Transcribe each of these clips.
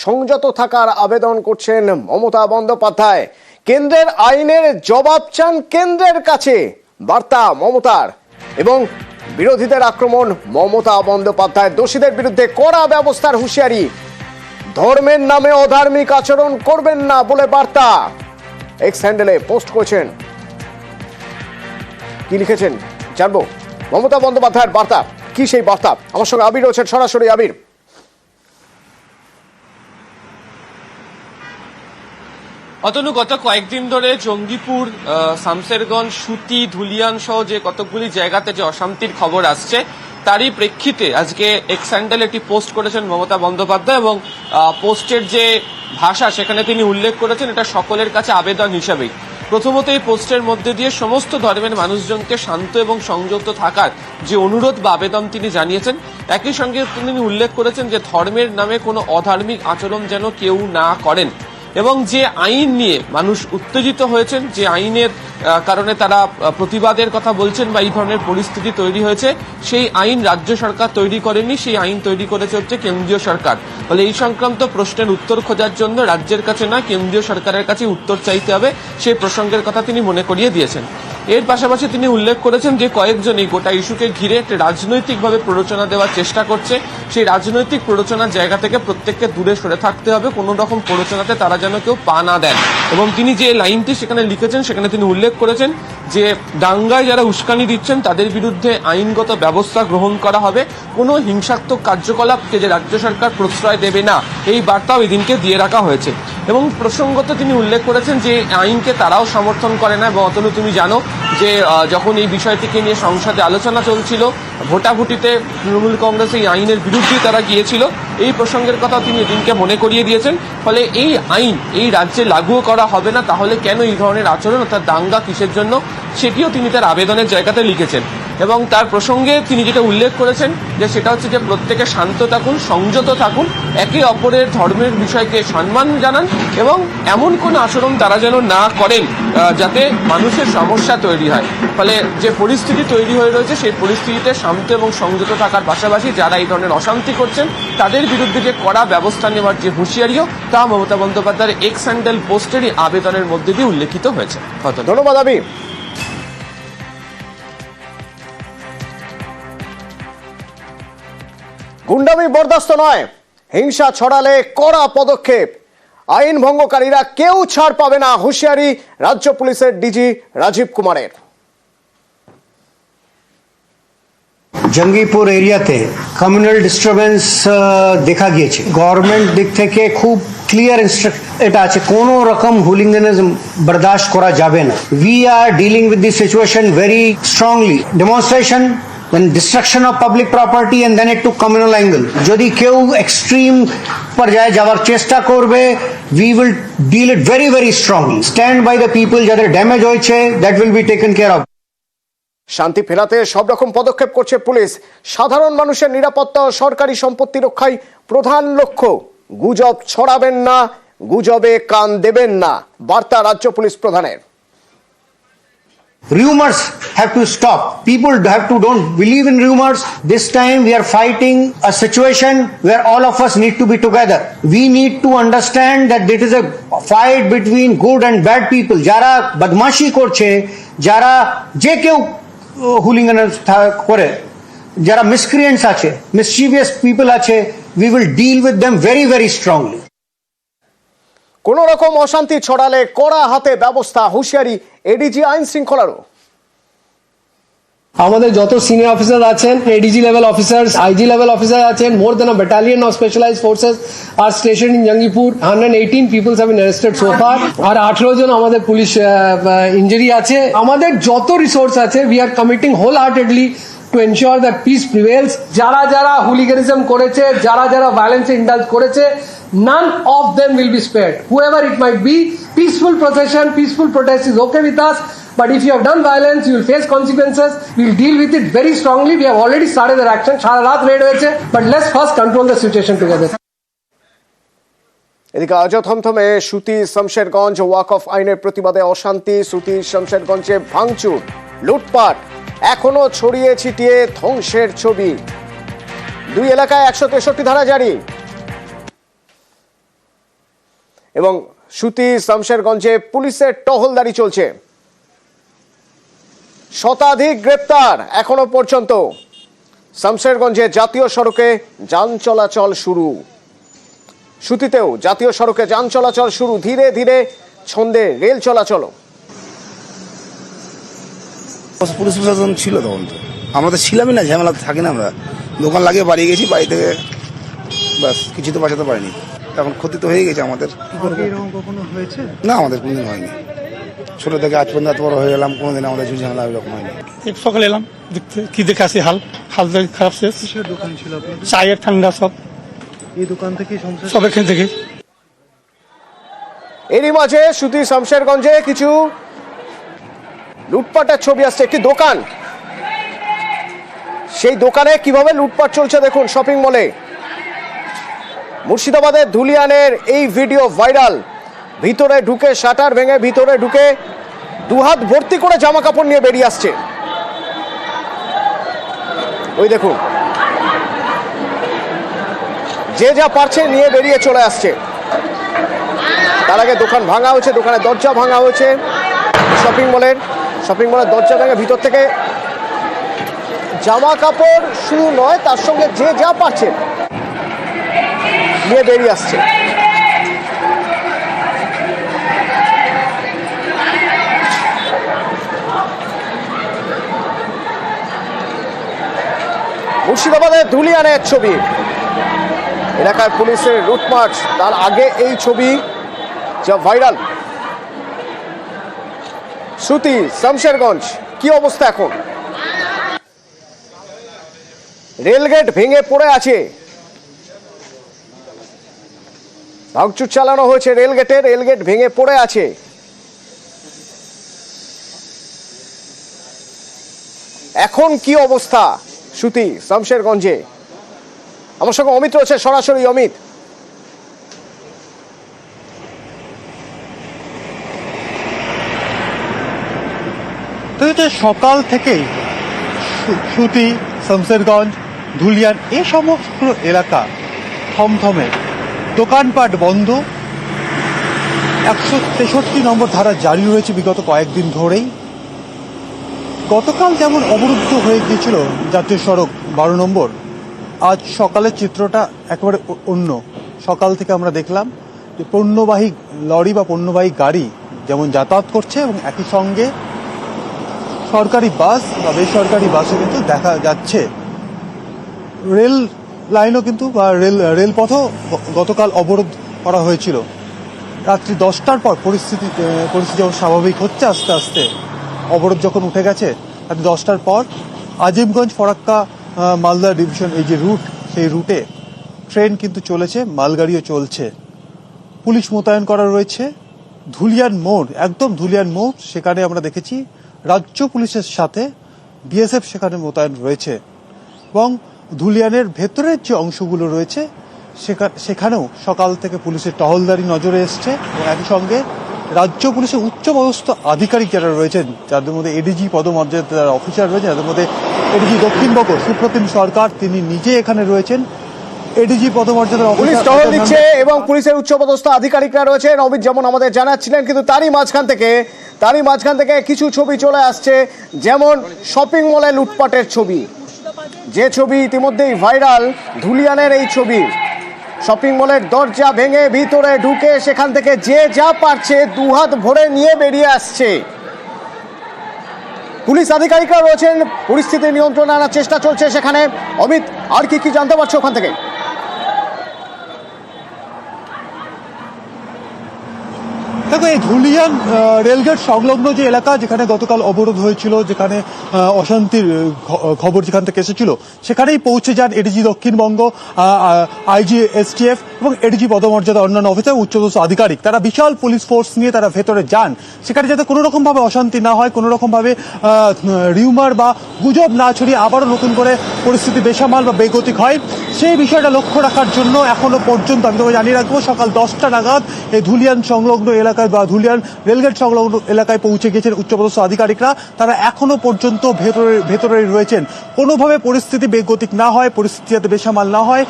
সংযত থাকার আবেদন করছেন মমতা বন্দ্যোপাধ্যায়। কেন্দ্রের আইনের জবাব চান কেন্দ্রের কাছে, বার্তা মমতার। এবং বিরোধীদের আক্রমণ মমতা বন্দ্যোপাধ্যায়, দোষীদের বিরুদ্ধে কড়া ব্যবস্থার হুঁশিয়ারি, ধর্মের নামে অধার্মিক আচরণ করবেন না বলে বার্তা। এক্স হ্যান্ডেলে পোস্ট করেছেন, কি লিখেছেন জানবো। মমতা বন্দ্যোপাধ্যায়ের বার্তা কি, সেই বার্তা আমার সঙ্গে আবির রয়েছেন সরাসরি। আবির, অতনু, গত কয়েকদিন ধরে জঙ্গিপুর, শামশেরগঞ্জ, সুতি, ধুলিয়ান সহ যে কতগুলি জায়গাতে যে অশান্তির খবর আসছে, তারই প্রেক্ষিতে আজকে এক্স হ্যান্ডেল একটি পোস্ট করেছেন মমতা বন্দ্যোপাধ্যায়। এবং পোস্টের যে ভাষা, সেখানে তিনি উল্লেখ করেছেন এটা সকলের কাছে আবেদন হিসাবেই। প্রথমত, এই পোস্টের মধ্যে দিয়ে সমস্ত ধর্মের মানুষজনকে শান্ত এবং সংযত থাকার যে অনুরোধ বা আবেদন তিনি জানিয়েছেন। একই সঙ্গে তিনি উল্লেখ করেছেন যে ধর্মের নামে কোনো অধার্মিক আচরণ যেন কেউ না করেন। এবং যে আইন নিয়ে মানুষ উত্তেজিত হয়েছেন, যে আইনের কারণে তারা প্রতিবাদের কথা বলছেন বা এই ধরনের পরিস্থিতি তৈরি হয়েছে, সেই আইন রাজ্য সরকার তৈরি করেনি, সেই আইন তৈরি করেছে হচ্ছে কেন্দ্রীয় সরকার। ফলে এই সংক্রান্ত প্রশ্নের উত্তর খোঁজার জন্য রাজ্যের কাছে না, কেন্দ্রীয় সরকারের কাছে উত্তর চাইতে হবে, সেই প্রসঙ্গের কথা তিনি মনে করিয়ে দিয়েছেন। এর পাশাপাশি তিনি উল্লেখ করেছেন যে কয়েকজনই গোটা ইস্যুকে ঘিরে একটা রাজনৈতিকভাবে প্ররোচনা দেওয়ার চেষ্টা করছে। সেই রাজনৈতিক প্ররোচনার জায়গা থেকে প্রত্যেককে দূরে সরে থাকতে হবে, কোনো রকম প্ররোচনাতে তারা যেন কেউ পা না দেন। এবং তিনি যে লাইনটি সেখানে লিখেছেন, সেখানে তিনি উল্লেখ করেছেন যে দাঙ্গায় যারা উস্কানি দিচ্ছেন তাদের বিরুদ্ধে আইনগত ব্যবস্থা গ্রহণ করা হবে, কোনো হিংসাত্মক কার্যকলাপকে যে রাজ্য সরকার প্রশ্রয় দেবে না, এই বার্তাও এদিনকে দিয়ে রাখা হয়েছে। এবং প্রসঙ্গত তিনি উল্লেখ করেছেন যে আইনকে তারাও সমর্থন করে না। এবং অতনু, তুমি জানো যে যখন এই বিষয়টিকে নিয়ে সংসদে আলোচনা চলছিল, ভোটাভুটিতে তৃণমূল কংগ্রেস এই আইনের বিরুদ্ধেই তারা গিয়েছিল, এই প্রসঙ্গের কথা তিনি এদিনকে মনে করিয়ে দিয়েছেন। ফলে এই আইন এই রাজ্যে লাগুও করা হবে না, তাহলে কেন এই ধরনের আচরণ, অর্থাৎ দাঙ্গা কিসের জন্য, সেটিও তিনি তার আবেদনের জায়গাতে লিখেছেন। এবং তার প্রসঙ্গে তিনি যেটা উল্লেখ করেছেন যে সেটা হচ্ছে যে প্রত্যেকে শান্ত থাকুন, সংযত থাকুন, একে অপরের ধর্মের বিষয়কে সম্মান জানান এবং এমন কোনো আচরণ তারা যেন না করেন যাতে মানুষের সমস্যা তৈরি হয়। ফলে যে পরিস্থিতি তৈরি হয়ে রয়েছে, সেই পরিস্থিতিতে শান্ত এবং সংযত থাকার পাশাপাশি যারা এই ধরনের অশান্তি করছেন তাদের বিরুদ্ধে যে কড়া ব্যবস্থা নেওয়ার যে হুঁশিয়ারিও, তা মমতা বন্দ্যোপাধ্যায়ের এক্স হ্যান্ডেল পোস্টেরই আবেদনের মধ্যে দিয়ে উল্লেখিত হয়েছে। ধন্যবাদ আবির। গুন্ডামি বরদাস্ত নয়, হিংসা ছড়ালে কড়া পদক্ষেপ, আইন ভঙ্গকারীরা কেউ ছাড় পাবে না, হুঁশিয়ারি রাজ্য পুলিশের ডিজি রাজীব কুমারের। জঙ্গিপুর এরিয়াতে কমিউনাল ডিস্টারবেন্স দেখা গিয়েছে। গভর্নমেন্ট দিক থেকে খুব ক্লিয়ার এটা আছে, কোনো রকম হুলিগানিজম বরদাস্ত করা যাবে না। We are dealing with this situation very strongly. Demonstration, then destruction of public property and then it to communal angle. যদি কেউ এক্সট্রিম পর্যায়ে যাওয়ার চেষ্টা করবে, we will deal it very very strongly. Stand by the people যাদের damage হয়েছে, that will be taken care of. শান্তি ফেরাতে সব রকম পদক্ষেপ করছে পুলিশ। সাধারণ মানুষের নিরাপত্তা ও সরকারি সম্পত্তি রক্ষাই প্রধান লক্ষ্য। গুজব ছড়াবেন না, গুজবে কান দেবেন না, বার্তা রাজ্য পুলিশ প্রধানের। Rumors have to stop. People don't believe in rumors. This time we are fighting a situation where all of us need to be together. We need to understand that it is a fight between good and bad people. Jara badmashi korche, jara je keu hooligan kore, jara miscreants ache, mischievous people ache, we will deal with them very very strongly. কোন রকম অশান্তি ছড়ালে কড়া হাতে ব্যবস্থা, হুঁশিয়ারি ADG আইন শৃঙ্খলারও। আমাদের যত সিনিয়র অফিসার আছেন, ADG level officers, IG level officer আছেন, more than a battalion of specialized forces আর station in Jangipur. 118 peoples have been arrested so far, আর 18 জন আমাদের পুলিশ ইনজুরি আছে। আমাদের যত রিসোর্স আছে, we are committing whole heartedly to ensure that peace prevails. যারা যারা হুলিগানিজম করেছে, যারা যারা ভায়োলেন্সে ইন্ডালজ করেছে, none of them will be spared. Whoever it might be, peaceful procession, peaceful protest is okay with us. But if you have done violence, you will face consequences. We will deal with it very strongly. We have already started their action. সারা রাত red হয়েছে, but let's first control the situation together. এদিকে আজ থমথমে সুতি Samserganj walk of আইনের প্রতিবাদে অশান্তি। সুতি শমশেরগঞ্জে ভাঙচুর, লুটপাট, এখনো ছড়িয়ে ছিটিয়ে ধ্বংসের ছবি। দুই এলাকায় 163 ধারা জারি। এবং সুতি শামশেরগঞ্জে পুলিশের টহলদারি চলছে। শতাধিক গ্রেপ্তার এখনো পর্যন্ত। শামশেরগঞ্জে জাতীয় সড়কে যান চলাচল শুরু। সুতিতেও জাতীয় সড়কে যান চলাচল শুরু। ধীরে ধীরে ছন্দে রেল চলাচল। পুলিশ প্রশাসন ছিল তখন, তো আমরা তো ছিলামই না, ঝামেলা থাকি না। আমরা দোকান লাগিয়ে বাড়ি গেছি, বাড়ি থেকে ব্যাস কিছু তো বাঁচাতে পারিনি। এখন ক্ষতি তো হয়ে গেছে আমাদের। এরকম কখনো হয়েছে? না, আমাদের কোনোদিন হয়নি। ছোট থেকে আজ পর্যন্ত এত বড় হয়ে গেলাম, কোনোদিন আমাদের ঝামেলা এরকম হয়নি। একটু সকালে এলাম দেখতে, কি দেখে আসি হাল খারাপ শেষ। কিসের দোকান ছিল আপনাদের? চায়ের ঠান্ডা সব, এই দোকান থেকে সংসার? সব এখান থেকে। এরই মাঝে সুতি শামশেরগঞ্জে কিছু লুটপাটের ছবি আসছে। একটি দোকান, সেই দোকানে কিভাবে লুটপাট চলছে দেখুন। শপিং মলে মুর্শিদাবাদের ধুলিয়ানের এই ভিডিও ভাইরাল। ভিতরে ঢুকে শাটার ভেঙে ভিতরে ঢুকে দুহাত ভর্তি করে জামা কাপড় নিয়ে বেরিয়ে আসছে। ওই দেখুন, যে যা পারছে নিয়ে বেরিয়ে চলে আসছে। তার আগে দোকান ভাঙা হয়েছে, দোকানের দরজা ভাঙা হয়েছে। শপিং মলের দরজা ভেঙে ভিতর থেকে জামা কাপড় শুধু নয়, তার সঙ্গে যে যা পারছে নিয়ে বেরিয়ে আসছে। মুর্শিদাবাদের ধুলিয়ানের ছবি। এলাকার পুলিশের লুটপাট, তার আগে এই ছবি যা ভাইরাল। সুতি শামশেরগঞ্জ কি অবস্থা এখন? রেলগেট ভেঙে পড়ে আছে, ভাঙচুর চালানো হয়েছে রেলগেট ভেঙে পড়ে আছে। এখন কি অবস্থা সুতি শামশেরগঞ্জে? আমার সঙ্গে অমিত রয়েছে সরাসরি। অমিত, সকাল থেকেই সুতি, শামশেরগঞ্জ, ধুলিয়ান এই সমস্ত এলাকা থমথমে, দোকানপাট বন্ধ। 163 নম্বর ধারা জারি হয়েছে বিগত কয়েকদিন ধরেই। গতকাল যেমন অবরুদ্ধ হয়ে গিয়েছিল জাতীয় সড়ক 12 নম্বর, আজ সকালের চিত্রটা একেবারে অন্য। সকাল থেকে আমরা দেখলাম যে পণ্যবাহী লরি বা পণ্যবাহী গাড়ি যেমন যাতায়াত করছে, এবং একই সঙ্গে সরকারি বাস বা বেসরকারি বাসও কিন্তু দেখা যাচ্ছে। রেল লাইনও কিন্তু বা রেলপথও গতকাল অবরোধ করা হয়েছিল। রাত্রি 10টার পর পরিস্থিতি যখন স্বাভাবিক হচ্ছে আস্তে আস্তে, অবরোধ যখন উঠে গেছে, রাত্রি 10টার পর আজিমগঞ্জ ফরাক্কা মালদা ডিভিশন এই যে রুট, সেই রুটে ট্রেন কিন্তু চলেছে, মালগাড়িও চলছে। পুলিশ মোতায়েন করা রয়েছে। ধুলিয়ান মোড়, একদম ধুলিয়ান মোড়, সেখানে আমরা দেখেছি রাজ্য পুলিশের সাথে বিএসএফ সেখানে মোতায়েন রয়েছে। এবং ধুলিয়ানের ভেতরের যে অংশগুলো রয়েছে সেখানেও সকাল থেকে পুলিশের টহলদারি নজরে এসছে। এবং একই সঙ্গে রাজ্য পুলিশের উচ্চপদস্থ আধিকারিক যারা রয়েছেন, যাদের মধ্যে এডিজি পদমর্যাদার অফিসার রয়েছেন, যাদের মধ্যে এডিজি দক্ষিণবঙ্গ সুপ্রতিম সরকার, তিনি নিজে এখানে রয়েছেন। এডিজি পদমর্যাদার পুলিশ অফিসার টহল দিচ্ছে এবং পুলিশের উচ্চপদস্থ আধিকারিকরা রয়েছেন। অমিত যেমন আমাদের জানাচ্ছিলেন, কিন্তু তারই মাঝখান থেকে কিছু ছবি চলে আসছে, যেমন শপিং মলে লুটপাটের ছবি, যে ছবি ইতিমধ্যেই ভাইরাল। ধুলিয়ানের এই ছবি, শপিং মলের দরজা ভেঙে ভিতরে ঢুকে সেখান থেকে যে যা পারছে দুহাত ভরে নিয়ে বেরিয়ে আসছে। পুলিশ আধিকারিকরা রয়েছেন, পরিস্থিতি নিয়ন্ত্রণে আনার চেষ্টা চলছে সেখানে। অমিত, আর কি জানতে পারছো ওখান থেকে? দেখো, এই ধুলিয়ান রেলগেট সংলগ্ন যে এলাকা, যেখানে গতকাল অবরোধ হয়েছিল, যেখানে অশান্তির খবর যেখান থেকে এসেছিল, সেখানেই পৌঁছে যান এডিজি দক্ষিণবঙ্গ, আইজি এসটিএফ এবং এডিজি পদমর্যাদা অন্যান্য অফিসার, উচ্চপদস্থ আধিকারিক। তারা বিশাল পুলিশ ফোর্স নিয়ে তারা ভেতরে যান, সেখানে যাতে কোনো রকমভাবে অশান্তি না হয়, কোনো রকমভাবে রিউমার বা গুজব না ছড়িয়ে আবারও নতুন করে পরিস্থিতি বেসামাল বা বেগতিক হয়, সেই বিষয়টা লক্ষ্য রাখার জন্য এখনো পর্যন্ত আমি তোমাকে জানিয়ে রাখবো, সকাল 10টা নাগাদ এই ধুলিয়ান সংলগ্ন এলাকায় বা ধুলিয়ান রেলগেট সংলগ্ন এলাকায় পৌঁছে গেছেন উচ্চপদস্থ আধিকারিকরা। তারা এখনো পর্যন্ত ভেতরে রয়েছেন। কোনোভাবে পরিস্থিতি বেগতিক না হয়, পরিস্থিতি যাতে বেসামাল না হয়,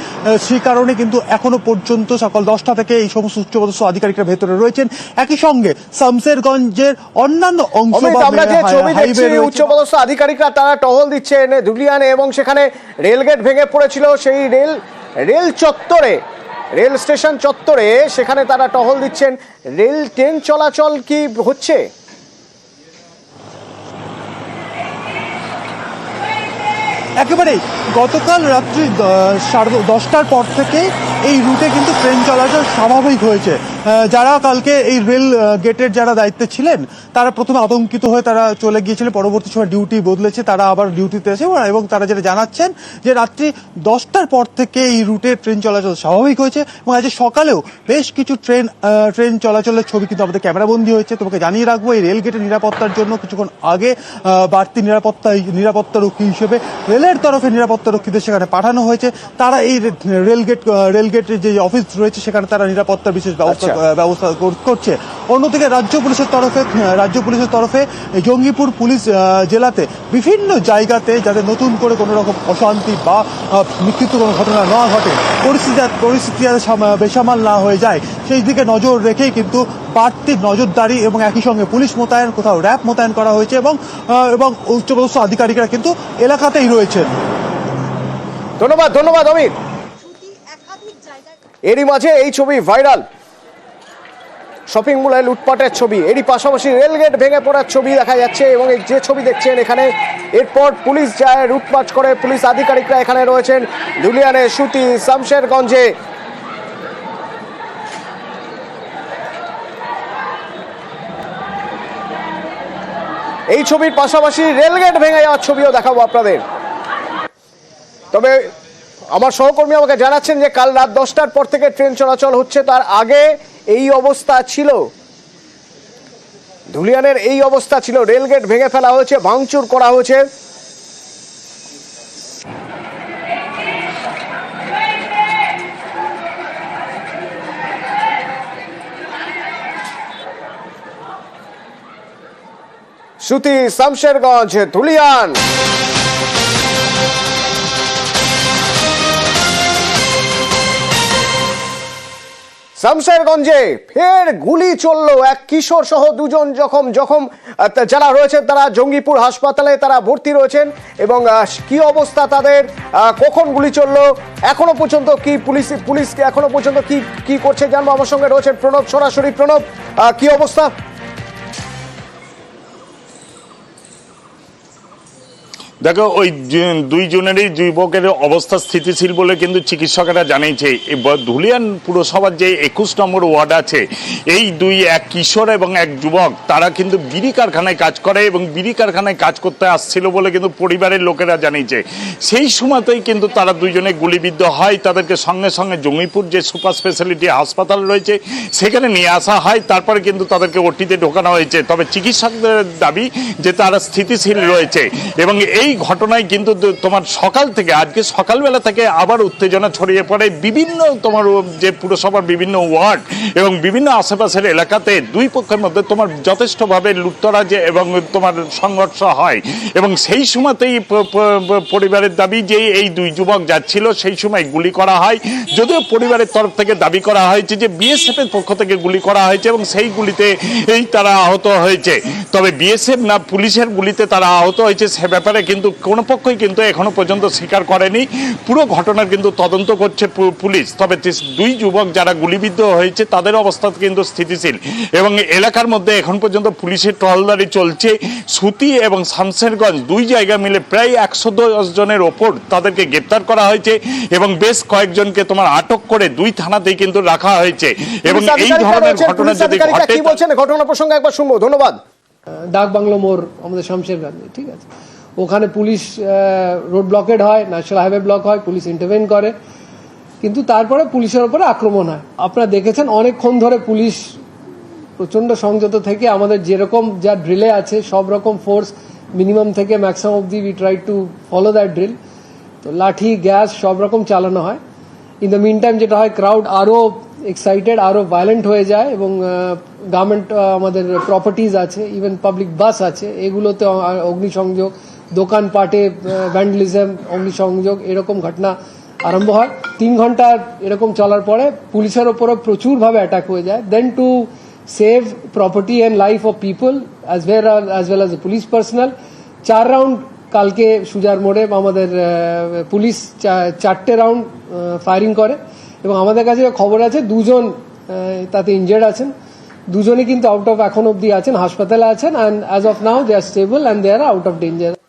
সেই কারণে কিন্তু এখনো পর্যন্ত পর্যন্ত সকাল 10টা থেকে এই সমস্ত উচ্চপদস্থ আধিকারিকরা ভেতরে রয়েছেন। একই সঙ্গে শামসেরগঞ্জের অন্যান্য অংশ অমিত, আমরা যে ছবি দেখছি হাইওয়ে উচ্চপদস্থ আধিকারিকরা তারা টহল দিচ্ছেন ধুলিয়ানে এবং সেখানে রেলগেট ভেঙে পড়েছিল সেই রেল চত্বরে, রেল স্টেশন চত্বরে, সেখানে তারা টহল দিচ্ছেন। রেল ট্রেন চলাচল কি হচ্ছে? একেবারে গতকাল রাত্রি 10টার পর থেকে এই রুটে কিন্তু ট্রেন চলাচল স্বাভাবিক হয়েছে। যারা কালকে এই রেল গেটের যারা দায়িত্বে ছিলেন তারা প্রথমে আতঙ্কিত হয়ে তারা চলে গিয়েছিলেন, পরবর্তী সময় ডিউটি বদলেছে, তারা আবার ডিউটিতে এসে এবং তারা যেটা জানাচ্ছেন যে রাত্রি 10টার পর থেকে এই রুটে ট্রেন চলাচল স্বাভাবিক হয়েছে এবং আজ সকালেও বেশ কিছু ট্রেন চলাচলের ছবি কিন্তু আমাদের ক্যামেরাবন্দি হয়েছে। তোমাকে জানিয়ে রাখবো এই রেল গেটের নিরাপত্তার জন্য কিছুক্ষণ আগে বাড়তি নিরাপত্তারক্ষী হিসেবে রেলের তরফে নিরাপত্তারক্ষীদের সেখানে পাঠানো হয়েছে। তারা এই রেলগেটের যে অফিস রয়েছে সেখানে তারা নিরাপত্তার বিশেষ ব্যবস্থা করছে। অন্যদিকে রাজ্য পুলিশের তরফে জঙ্গিপুর পুলিশ জেলাতে বিভিন্ন জায়গাতে যাতে নতুন করে কোনো রকম অশান্তি বা বিক্ষিপ্ত কোনো ঘটনা না ঘটে, পরিস্থিতি বেসামাল না হয়ে যায়, সেই দিকে নজর রেখেই কিন্তু বাড়তি নজরদারি এবং একই সঙ্গে পুলিশ মোতায়েন, কোথাও র্যাব মোতায়েন করা হয়েছে এবং উচ্চপদস্থ আধিকারিকরা কিন্তু এলাকাতেই রয়েছেন। ধন্যবাদ অমিত। এরই মাঝে এই ছবি ভাইরাল, শপিং মলে লুটপাটের ছবি, এরই পাশাপাশি রেলগেট ভেঙে পড়ার ছবি দেখা যাচ্ছে এবং এই যে ছবি দেখছেন এখানে এরপর পুলিশ যায়, লুটপাট করে, পুলিশ আধিকারিকরা এখানে রয়েছেন ধুলিয়ানে, সুতি, শামসেরগঞ্জে। এই ছবির পাশাপাশি রেলগেট ভেঙে যাওয়ার ছবিও দেখাবো আপনাদের। তবে আমার সহকর্মী আমাকে জানাচ্ছেন যে কাল রাত 10টার পর থেকে ট্রেন চলাচল হচ্ছে, তার আগে এই অবস্থা ছিল, ধুলিয়ানের এই অবস্থা ছিল, রেলগেট ভেঙে ফেলা হয়েছে, ভাঙচুর করা হয়েছে। সুতি, শামসেরগঞ্জ, ধুলিয়ান। শামসেরগঞ্জে ফের গুলি চললো, এক কিশোর সহ দুজন জখম যারা রয়েছেন তারা জঙ্গিপুর হাসপাতালে তারা ভর্তি রয়েছেন এবং কি অবস্থা তাদের, কখন গুলি চললো, এখনো পর্যন্ত কি পুলিশ এখনো পর্যন্ত কি করছে জানবো। আমার সঙ্গে রয়েছেন প্রণব, সরাসরি প্রণব, কি অবস্থা? দেখো, ওই দুইজনেরই যুবকের অবস্থা স্থিতিশীল বলে কিন্তু চিকিৎসকেরা জানিয়েছে। ধুলিয়ান পুরসভার যে 21 নম্বর ওয়ার্ড আছে, এই এক কিশোর এবং এক যুবক তারা কিন্তু বিড়ি কারখানায় কাজ করে এবং বিড়ি কারখানায় কাজ করতে আসছিল বলে কিন্তু পরিবারের লোকেরা জানিয়েছে। সেই সময়তেই কিন্তু তারা দুইজনে গুলিবিদ্ধ হয়। তাদেরকে সঙ্গে সঙ্গে জঙ্গিপুর যে সুপার স্পেশালিটি হাসপাতাল রয়েছে সেখানে নিয়ে আসা হয়, তারপরে কিন্তু তাদেরকে ওটিতে ঢোকানো হয়েছে। তবে চিকিৎসকদের দাবি যে তারা স্থিতিশীল রয়েছে এবং এই ঘটনায় কিন্তু তোমার সকাল থেকে, আজকে সকালবেলা থেকে আবার উত্তেজনা ছড়িয়ে পড়ে বিভিন্ন তোমার যে পুরসভার বিভিন্ন ওয়ার্ড এবং বিভিন্ন আশেপাশের এলাকাতে দুই পক্ষের মধ্যে তোমার যথেষ্টভাবে লুটতরাজ এবং তোমার সংঘর্ষ হয় এবং সেই সময়তেই পরিবারের দাবি যে এই দুই যুবক যাচ্ছিল সেই সময় গুলি করা হয়। যদিও পরিবারের তরফ থেকে দাবি করা হয়েছে যে বিএসএফ এর পক্ষ থেকে গুলি করা হয়েছে এবং সেই গুলিতে তারা আহত হয়েছে। তবে বিএসএফ না পুলিশের গুলিতে তারা আহত হয়েছে সে ব্যাপারে কিন্তু কোনো পক্ষই কিন্তু এখনো পর্যন্ত স্বীকার করেনি। পুরো ঘটনার কিন্তু তদন্ত করছে পুলিশ। তবে দুই যুবক যারা গুলিবিদ্ধ হয়েছে তাদের অবস্থা কিন্তু স্থিতিশীল এবং এলাকার মধ্যে এখন পর্যন্ত পুলিশের টহলদারি চলছে। সুতি এবং শামসেরগঞ্জ দুই জায়গা মিলে প্রায় 110 জনের ওপর তাদেরকে গ্রেপ্তার করা হয়েছে এবং বেশ কয়েকজনকে তোমার আটক করে দুই থানাতেই কিন্তু রাখা হয়েছে এবং এই ধরনের ঘটনা যদি ঘটে, কি বলছেন ঘটনা প্রসঙ্গে একবার শুনবো। ধন্যবাদ। ডাক বাংলো মোড় আমাদের শামসেরগঞ্জে, ঠিক আছে, ওখানে পুলিশ রোড ব্লকেড হয়, ন্যাশনাল হাইওয়ে ব্লক হয়, পুলিশ ইন্টারভেন করে, কিন্তু তারপরে পুলিশের উপরে আক্রমণ হয়। আপনারা দেখেছেন অনেকক্ষণ ধরে পুলিশ প্রচন্ড সংযত থেকে আমাদের যেরকম যা ড্রিলে আছে সব রকম ফোর্স মিনিমাম থেকে ম্যাক্সিমাম অবধি we try to follow that drill. তো লাঠি, গ্যাস সব রকম চালানো হয়। ইন দ্য মিন টাইম যেটা হয়, ক্রাউড আরও এক্সাইটেড, আরও ভায়োলেন্ট হয়ে যায় এবং গভর্নমেন্ট আমাদের প্রপার্টিজ আছে, ইভেন পাবলিক বাস আছে, এগুলোতে অগ্নিসংযোগ, দোকানপাটে ভ্যান্ডালিজম, অগ্নিসংযোগ, এরকম ঘটনা আরম্ভ হয়। 3 ঘন্টা এরকম চলার পরে পুলিশের ওপরও প্রচুরভাবে অ্যাটাক হয়ে যায়। Then to save property and life of people as well as police personnel, 4 round কালকে সুজার মোড়ে আমাদের পুলিশ 4টে রাউন্ড ফায়ারিং করে এবং আমাদের কাছে খবর আছে 2 জন তাতে ইনজার্ড আছেন। 2 জনই কিন্তু আউট অফ এখন অব্দি আছেন, হাসপাতালে আছেন, and as of now they are stable and they are out of danger.